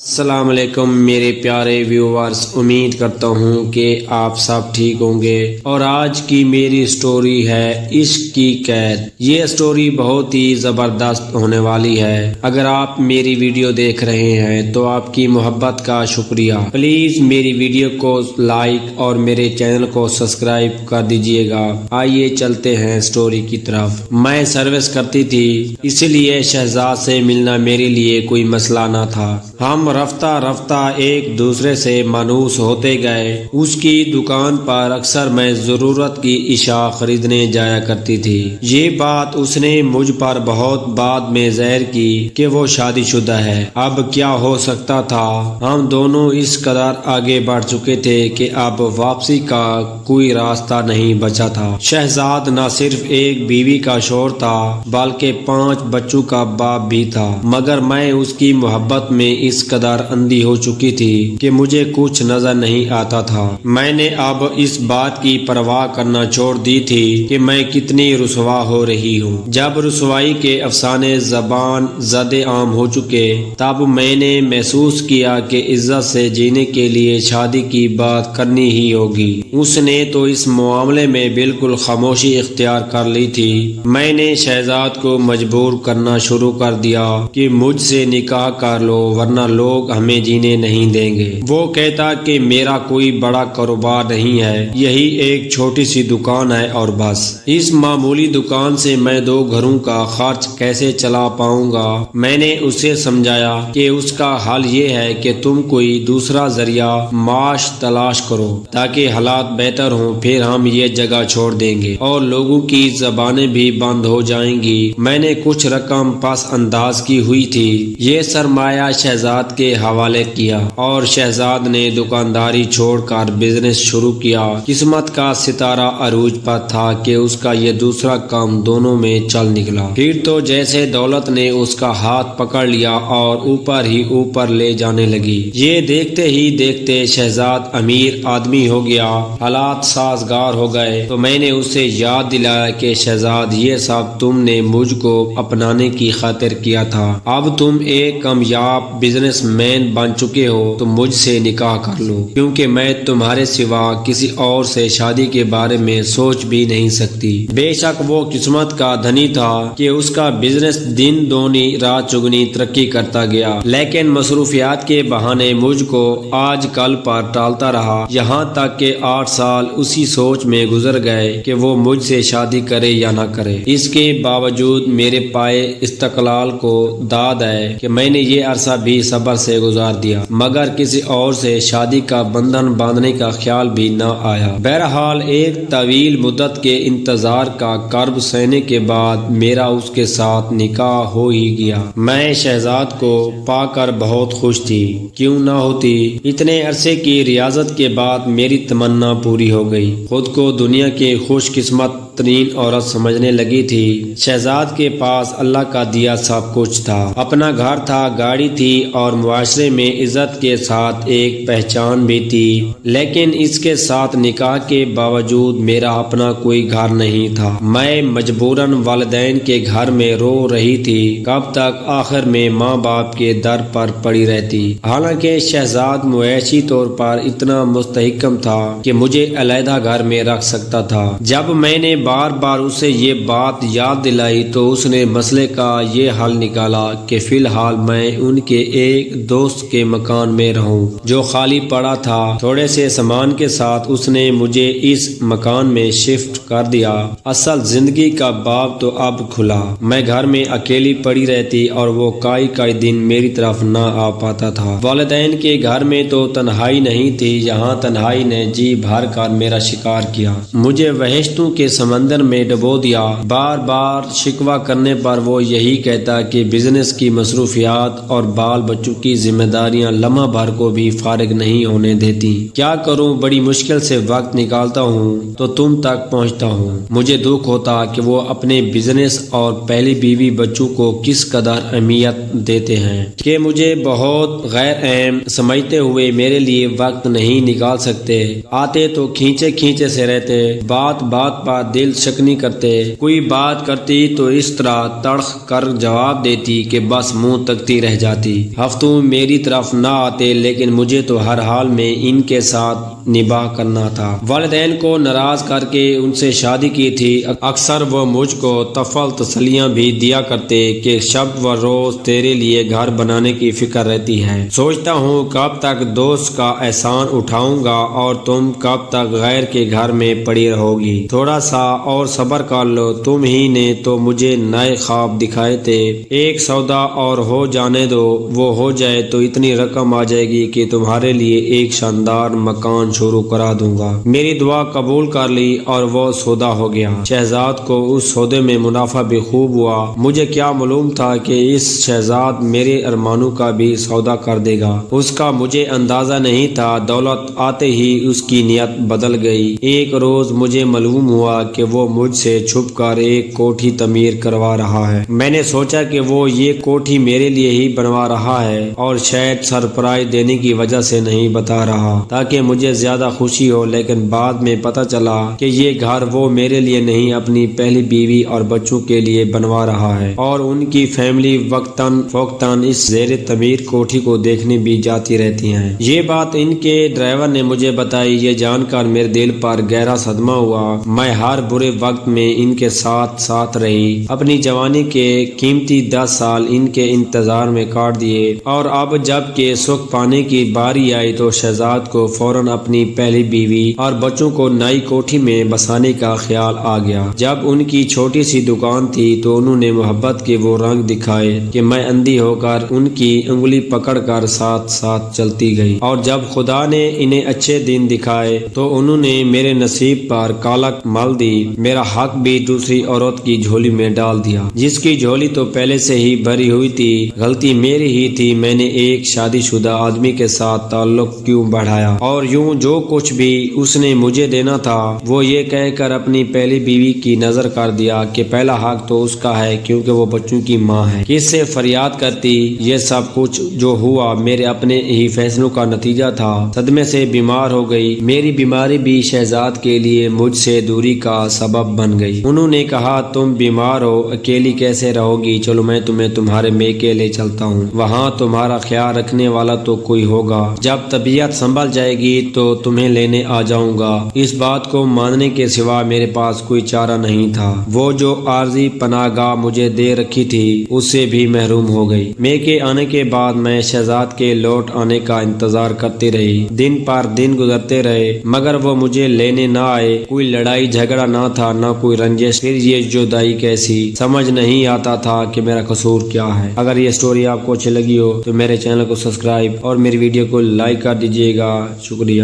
السلام علیکم میرے پیارے ویورز، امید کرتا ہوں کہ آپ سب ٹھیک ہوں گے۔ اور آج کی میری سٹوری ہے عشق کی قید۔ یہ سٹوری بہت ہی زبردست ہونے والی ہے۔ اگر آپ میری ویڈیو دیکھ رہے ہیں تو آپ کی محبت کا شکریہ۔ پلیز میری ویڈیو کو لائک اور میرے چینل کو سبسکرائب کر دیجئے گا۔ آئیے چلتے ہیں سٹوری کی طرف۔ میں سروس کرتی تھی، اسی لیے شہزاد سے ملنا میرے لیے کوئی مسئلہ نہ تھا۔ ہم رفتہ رفتہ ایک دوسرے سے مانوس ہوتے گئے۔ اس کی دکان پر اکثر میں ضرورت کی اشیاء خریدنے جایا کرتی تھی۔ یہ بات اس نے مجھ پر بہت بعد میں ظاہر کی کہ وہ شادی شدہ ہے۔ اب کیا ہو سکتا تھا؟ ہم دونوں اس قدر آگے بڑھ چکے تھے کہ اب واپسی کا کوئی راستہ نہیں بچا تھا۔ شہزاد نہ صرف ایک بیوی کا شوہر تھا بلکہ 5 بچوں کا باپ بھی تھا، مگر میں اس کی محبت میں اس قدر اندھی ہو چکی تھی کہ مجھے کچھ نظر نہیں آتا تھا۔ میں نے اب اس بات کی پرواہ کرنا چھوڑ دی تھی کہ میں کتنی رسوا ہو رہی ہوں۔ جب رسوائی کے افسانے زبان زد عام ہو چکے، تب میں نے محسوس کیا کہ عزت سے جینے کے لیے شادی کی بات کرنی ہی ہوگی۔ اس نے تو اس معاملے میں بالکل خاموشی اختیار کر لی تھی۔ میں نے شہزاد کو مجبور کرنا شروع کر دیا کہ مجھ سے نکاح کر لو ورنہ لوگ ہمیں جینے نہیں دیں گے۔ وہ کہتا کہ میرا کوئی بڑا کاروبار نہیں ہے، یہی ایک چھوٹی سی دکان ہے اور بس۔ اس معمولی دکان سے میں 2 گھروں کا خرچ کیسے چلا پاؤں گا؟ میں نے اسے سمجھایا کہ اس کا حل یہ ہے کہ تم کوئی دوسرا ذریعہ معاش تلاش کرو تاکہ حالات بہتر ہوں، پھر ہم یہ جگہ چھوڑ دیں گے اور لوگوں کی زبانیں بھی بند ہو جائیں گی۔ میں نے کچھ رقم پس انداز کی ہوئی تھی، یہ سرمایہ شہزاد کے حوالے کیا اور شہزاد نے دکانداری چھوڑ کر بزنس شروع کیا۔ قسمت کا ستارہ عروج پر تھا کہ اس کا یہ دوسرا کام دونوں میں چل نکلا۔ پھر تو جیسے دولت نے اس کا ہاتھ پکڑ لیا اور اوپر ہی اوپر لے جانے لگی۔ یہ دیکھتے ہی دیکھتے شہزاد امیر آدمی ہو گیا، حالات سازگار ہو گئے۔ تو میں نے اسے یاد دلایا کہ شہزاد، یہ سب تم نے مجھ کو اپنانے کی خاطر کیا تھا، اب تم ایک کامیاب بزنس مین بن چکے ہو تو مجھ سے نکاح کر لو، کیونکہ میں تمہارے سوا کسی اور سے شادی کے بارے میں سوچ بھی نہیں سکتی۔ بے شک وہ قسمت کا دھنی تھا کہ اس کا بزنس دن دونی رات چگنی ترقی کرتا گیا، لیکن مصروفیات کے بہانے مجھ کو آج کل پر ٹالتا رہا، یہاں تک کہ 8 سال اسی سوچ میں گزر گئے کہ وہ مجھ سے شادی کرے یا نہ کرے۔ اس کے باوجود میرے پائے استقلال کو داد ہے کہ میں نے یہ عرصہ بھی صبر سے گزار دیا، مگر کسی اور سے شادی کا بندھن باندھنے کا خیال بھی نہ آیا۔ بہرحال ایک طویل مدت کے انتظار کا کرب سہنے کے بعد میرا اس کے ساتھ نکاح ہو ہی گیا۔ میں شہزاد کو پا کر بہت خوش تھی، کیوں نہ ہوتی؟ اتنے عرصے کی ریاضت کے بعد میری تمنا پوری ہو گئی۔ خود کو دنیا کے خوش قسمت ترین عورت سمجھنے لگی تھی۔ شہزاد کے پاس اللہ کا دیا سب کچھ تھا، اپنا گھر تھا، گاڑی تھی اور معاشرے میں عزت کے ساتھ ایک پہچان بھی تھی، لیکن اس کے ساتھ نکاح کے باوجود میرا اپنا کوئی گھر نہیں تھا۔ میں مجبوراً والدین کے گھر میں رو رہی تھی، کب تک؟ آخر میں ماں باپ کے در پر پڑی رہتی۔ حالانکہ شہزاد معاشی طور پر اتنا مستحکم تھا کہ مجھے علیحدہ گھر میں رکھ سکتا تھا۔ جب میں نے بار بار اسے یہ بات یاد دلائی تو اس نے مسئلے کا یہ حل نکالا کہ فی الحال میں ان کے ایک دوست کے مکان میں رہوں جو خالی پڑا تھا۔ تھوڑے سے سامان کے ساتھ اس نے مجھے اس مکان میں شفٹ کر دیا۔ اصل زندگی کا باب تو اب کھلا۔ میں گھر میں اکیلی پڑی رہتی اور وہ کئی دن میری طرف نہ آ پاتا تھا۔ والدین کے گھر میں تو تنہائی نہیں تھی، یہاں تنہائی نے جی بھر کر میرا شکار کیا، مجھے وحشتوں کے سمندر میں ڈبو دیا۔ بار بار شکوہ کرنے پر وہ یہی کہتا کہ بزنس کی مصروفیات اور بال بچوں کی ذمہ داریاں لمحہ بھر کو بھی فارغ نہیں ہونے دیتی۔ کیا کروں، بڑی مشکل سے وقت نکالتا ہوں تو تم تک پہنچتا ہوں۔ مجھے دکھ ہوتا کہ وہ اپنے بزنس اور پہلی بیوی بچوں کو کس قدر اہمیت دیتے ہیں کہ مجھے بہت غیر اہم سمجھتے ہوئے میرے لیے وقت نہیں نکال سکتے۔ آتے تو کھینچے سے رہتے، بات بات پر دل شکنی کرتے، کوئی بات کرتی تو اس طرح تڑخ کر جواب دیتی کہ بس منہ تکتی رہ جاتی۔ ہفتوں میری طرف نہ آتے لیکن مجھے تو ہر حال میں ان کے ساتھ نباہ کرنا تھا۔ والدین کو ناراض کر کے ان سے شادی کی تھی۔ اکثر وہ مجھ کو طفل تسلیاں بھی دیا کرتے کہ شب و روز تیرے لیے گھر بنانے کی فکر رہتی ہے، سوچتا ہوں کب تک دوست کا احسان اٹھاؤں گا اور تم کب تک غیر کے گھر میں پڑی رہو گی، تھوڑا سا اور صبر کر لو، تم ہی نے تو مجھے نئے خواب دکھائے تھے، ایک سودا اور ہو جانے دو، وہ ہو جائے تو اتنی رقم آ جائے گی کہ تمہارے لیے ایک شاندار مکان شروع کرا دوں گا۔ میری دعا قبول کر لی اور وہ سودا ہو گیا۔ شہزاد کو اس سودے میں منافع بھی خوب ہوا۔ مجھے کیا معلوم تھا کہ اس شہزاد میرے ارمانوں کا بھی سودا کر دے گا، اس کا مجھے اندازہ نہیں تھا۔ دولت آتے ہی اس کی نیت بدل گئی۔ ایک روز مجھے معلوم ہوا کہ وہ مجھ سے چھپ کر ایک کوٹھی تعمیر کروا رہا ہے۔ میں نے سوچا کہ وہ یہ کوٹھی میرے لیے ہی بنوا رہا ہے اور شاید سرپرائز دینے کی وجہ سے نہیں بتا رہا تاکہ مجھے زیادہ خوشی ہو، لیکن بعد میں پتہ چلا کہ یہ گھر وہ میرے لیے نہیں اپنی پہلی بیوی اور بچوں کے لیے بنوا رہا ہے، اور ان کی فیملی وقتاً فوقتاً اس زیر تعمیر کوٹھی کو دیکھنے بھی جاتی رہتی ہیں۔ یہ بات ان کے ڈرائیور نے مجھے بتائی۔ یہ جان کر میرے دل پر گہرا صدمہ ہوا۔ میں ہر برے وقت میں ان کے ساتھ ساتھ رہی، اپنی جوانی کے قیمتی 10 سال ان کے انتظار میں کاٹ دیے، اور اب جب کہ سکھ پانے کی باری آئی تو شہزاد کو فوراً اپنی پہلی بیوی اور بچوں کو نئی کوٹھی میں بسانے کا خیال آ گیا۔ جب ان کی چھوٹی سی دکان تھی تو انہوں نے محبت کے وہ رنگ دکھائے کہ میں اندھی ہو کر ان کی انگلی پکڑ کر ساتھ ساتھ چلتی گئی، اور جب خدا نے انہیں اچھے دن دکھائے تو انہوں نے میرے نصیب پر کالک مل دی، میرا حق بھی دوسری عورت کی جھولی میں ڈال دیا، جس کی جھولی تو پہلے سے ہی بھری ہوئی تھی۔ غلطی میری ہی تھی، میں نے ایک شادی شدہ آدمی کے ساتھ تعلق کیوں بڑھایا، اور یوں جو کچھ بھی اس نے مجھے دینا تھا وہ یہ کہہ کر اپنی پہلی بیوی کی نظر کر دیا کہ پہلا حق تو اس کا ہے کیونکہ وہ بچوں کی ماں ہے۔ کس سے فریاد کرتی؟ یہ سب کچھ جو ہوا میرے اپنے ہی فیصلوں کا نتیجہ تھا۔ صدمے سے بیمار ہو گئی۔ میری بیماری بھی شہزاد کے لیے مجھ سے دوری کا سبب بن گئی۔ انہوں نے کہا تم بیمار ہو، اکیلی کیسے رہو گی، چلو میں تمہیں تمہارے میکے لے چلتا ہوں، وہاں تمہارا خیال رکھنے والا تو کوئی ہوگا، جب طبیعت سنبھل جائے گی تو تمہیں لینے آ جاؤں گا۔ اس بات کو ماننے کے سوا میرے پاس کوئی چارہ نہیں تھا۔ وہ جو عارضی پناہ گاہ مجھے دے رکھی تھی اس سے بھی محروم ہو گئی۔ میکے آنے کے بعد میں شہزاد کے لوٹ آنے کا انتظار کرتی رہی۔ دن پر دن گزرتے رہے مگر وہ مجھے لینے نہ آئے۔ کوئی لڑائی جھگڑا نہ تھا، نہ کوئی رنجش، پھر یہ جدائی کیسی؟ سمجھ نہیں آتا تھا کہ میرا قصور کیا ہے۔ اگر یہ سٹوری آپ کو اچھی لگی ہو تو میرے چینل کو سبسکرائب اور میری ویڈیو کو لائک کر دیجیے گا۔ شکریہ۔